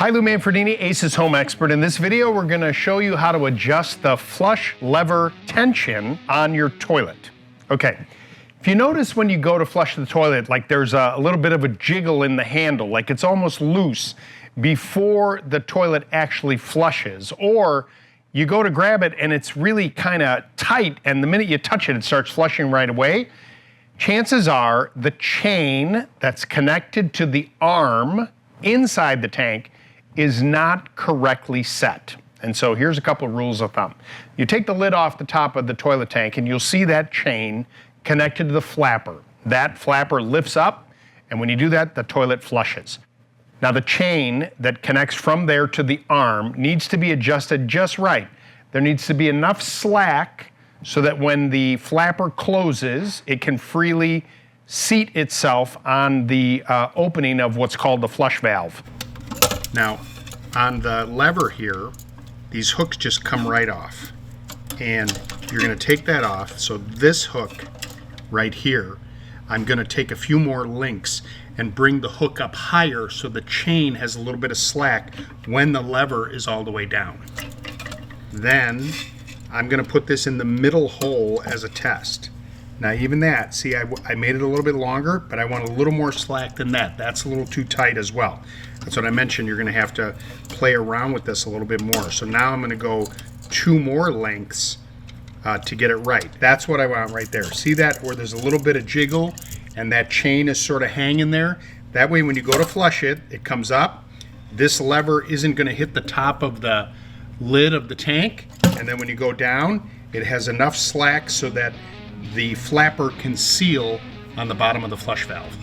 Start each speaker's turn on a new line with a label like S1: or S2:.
S1: Hi, Lou Manfredini, Ace's Home Expert. In this video, we're going to show you how to adjust the flush lever tension on your toilet. Okay, if you notice when you go to flush the toilet, like there's a little bit of a jiggle in the handle, like it's almost loose before the toilet actually flushes, or you go to grab it and it's really kind of tight, and the minute you touch it, it starts flushing right away. Chances are the chain that's connected to the arm inside the tank is not correctly set. And so here's a couple of rules of thumb. You take the lid off the top of the toilet tank and you'll see that chain connected to the flapper. That flapper lifts up, and when you do that, the toilet flushes. Now the chain that connects from there to the arm needs to be adjusted just right. There needs to be enough slack so that when the flapper closes, it can freely seat itself on the opening of what's called the flush valve. Now, on the lever here, these hooks just come right off. And you're going to take that off. So this hook right here, I'm going to take a few more links and bring the hook up higher so the chain has a little bit of slack when the lever is all the way down. Then I'm going to put this in the middle hole as a test. Now even that, see, I made it a little bit longer, but I want a little more slack than that. That's a little too tight as well. That's what I mentioned. You're going to have to play around with this a little bit more. So now I'm going to go 2 more lengths to get it right. That's what I want right there. See that where there's a little bit of jiggle and that chain is sort of hanging there? That way when you go to flush it, it comes up. This lever isn't going to hit the top of the lid of the tank. And then when you go down, it has enough slack so that the flapper can seal on the bottom of the flush valve.